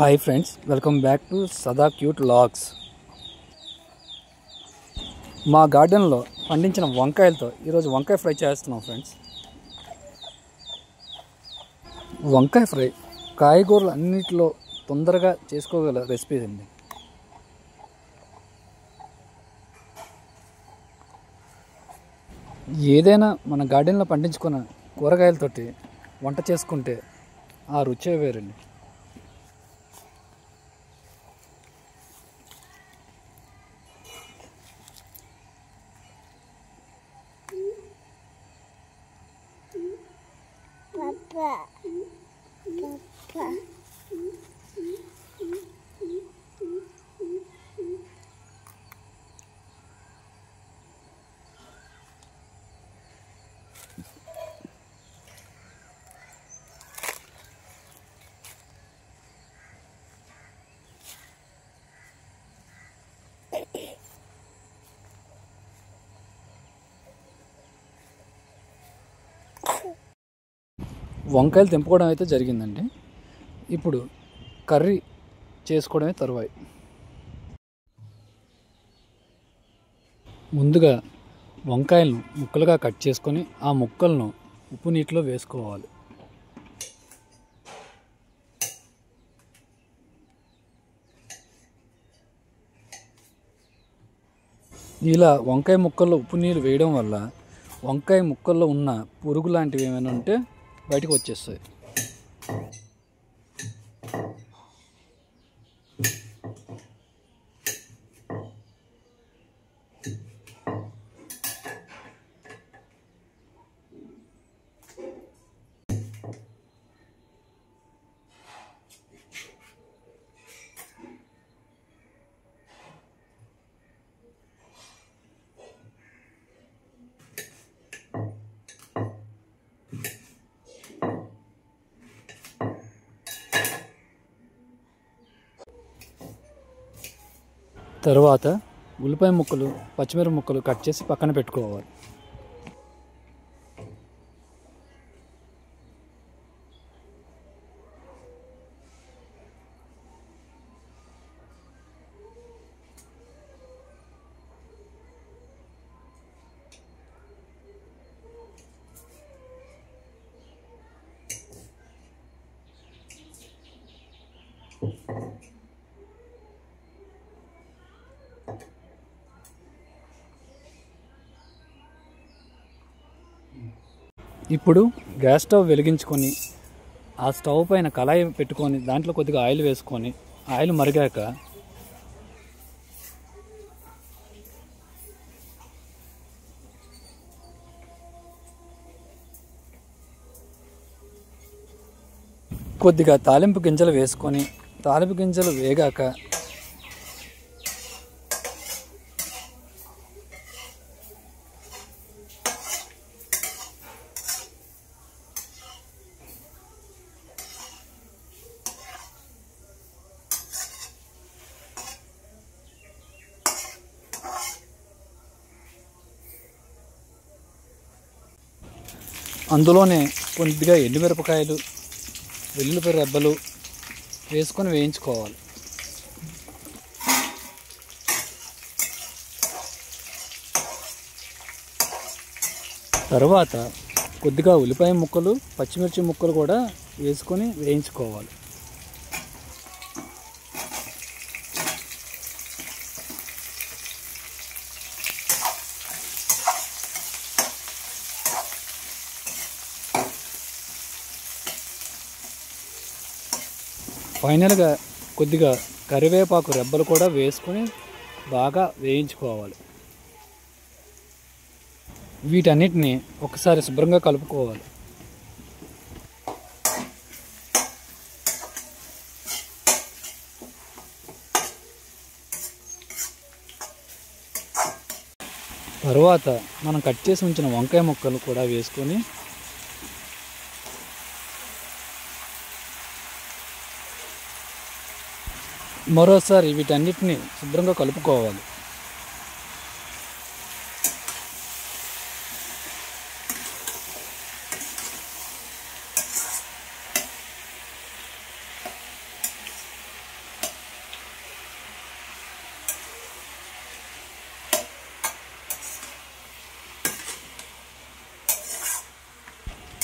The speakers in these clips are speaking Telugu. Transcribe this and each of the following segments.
Hi friends, welcome back to సదా క్యూట్ లాగ్స్. మా గార్డెన్లో పండించిన వంకాయలతో ఈరోజు వంకాయ ఫ్రై చేస్తున్నాం ఫ్రెండ్స్. వంకాయ ఫ్రై కాయగూరలు అన్నిటిలో తొందరగా చేసుకోగల రెసిపీ అండి. ఏదైనా మన గార్డెన్లో పండించుకున్న కూరగాయలతోటి వంట చేసుకుంటే ఆ రుచే వేరండి. వంకాయలు తెంపుకోవడం అయితే జరిగిందండి. ఇప్పుడు కర్రీ చేసుకోవడమే తరువాయి. ముందుగా వంకాయలను ముక్కలుగా కట్ చేసుకొని ఆ ముక్కలను ఉప్పు నీటిలో వేసుకోవాలి. ఇలా వంకాయ ముక్కల్లో ఉప్పు నీళ్ళు వేయడం వల్ల వంకాయ ముక్కల్లో ఉన్న పురుగు లాంటివి ఏమైనా ఉంటే బయటకు వచ్చేస్తాయి. తర్వాత ఉల్లిపాయ ముక్కలు, పచ్చిమిరపకాయ ముక్కలు కట్ చేసి పక్కన పెట్టుకోవాలి. ఇప్పుడు గ్యాస్ స్టవ్ వెలిగించుకొని ఆ స్టవ్ పైన కళాయి పెట్టుకొని దాంట్లో కొద్దిగా ఆయిల్ వేసుకొని ఆయిల్ మరిగాక కొద్దిగా తాలింపు గింజలు వేసుకొని తాలింపు గింజలు వేగాక అందులోనే కొద్దిగా ఎండుమిరపకాయలు, వెల్లుల్లిపాయ రెబ్బలు వేసుకొని వేయించుకోవాలి. తర్వాత కొద్దిగా ఉల్లిపాయ ముక్కలు, పచ్చిమిర్చి ముక్కలు కూడా వేసుకొని వేయించుకోవాలి. ఫైనల్గా కొద్దిగా కరివేపాకు రెబ్బలు కూడా వేసుకొని బాగా వేయించుకోవాలి. వీటన్నిటిని ఒకసారి శుభ్రంగా కలుపుకోవాలి. తరువాత మనం కట్ చేసి ఉంచిన వంకాయ ముక్కలు కూడా వేసుకొని మరోసారి వీటన్నిటిని శుభ్రంగా కలుపుకోవాలి.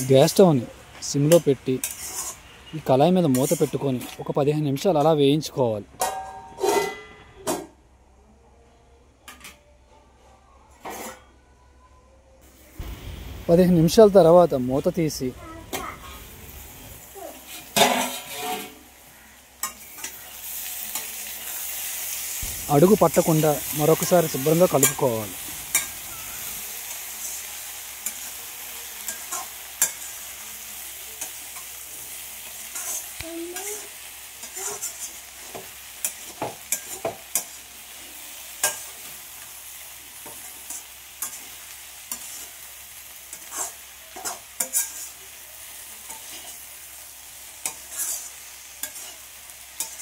గ్యాస్ స్టవ్ని సిమ్లో పెట్టి ఈ కళాయి మీద మూత పెట్టుకొని ఒక 15 నిమిషాలు అలా వేయించుకోవాలి. పదిహేను నిమిషాల తర్వాత మూత తీసి అడుగు పట్టకుండా మరొకసారి శుభ్రంగా కలుపుకోవాలి.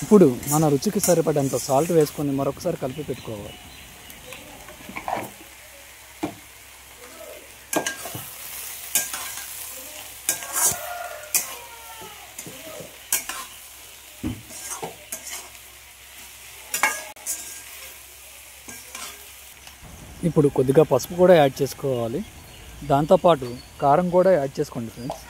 ఇప్పుడు మన రుచికి సరిపడేంత సాల్ట్ వేసుకొని మరొకసారి కలిపి పెట్టుకోవాలి. ఇప్పుడు కొద్దిగా పసుపు కూడా యాడ్ చేసుకోవాలి. దాంతోపాటు కారం కూడా యాడ్ చేసుకోండి ఫ్రెండ్స్.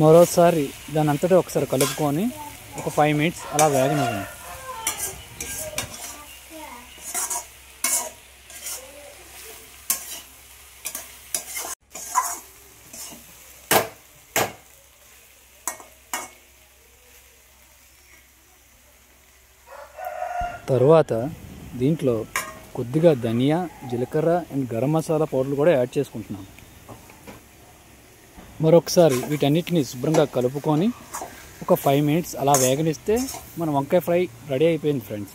మరోసారి దాని అంతటా ఒకసారి కలుపుకొని ఒక 5 మినిట్స్ అలా వేగనివ్వండి. తరువాత దీంట్లో కొద్దిగా ధనియా, జీలకర్ర అండ్ గరం మసాలా పౌడర్లు కూడా యాడ్ చేసుకుంటున్నాం. మరొకసారి వీటన్నిటిని శుభ్రంగా కలుపుకొని ఒక 5 మినిట్స్ అలా వేగనిస్తే మన వంకాయ ఫ్రై రెడీ అయిపోయింది ఫ్రెండ్స్.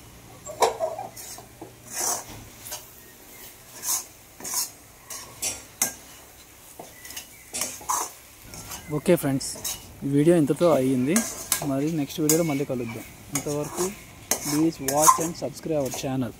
ఓకే ఫ్రెండ్స్, ఈ వీడియో ఇంతతో అయ్యింది. మరి నెక్స్ట్ వీడియోలో మళ్ళీ కలుద్దాం. ఇంతవరకు please watch and subscribe our channel.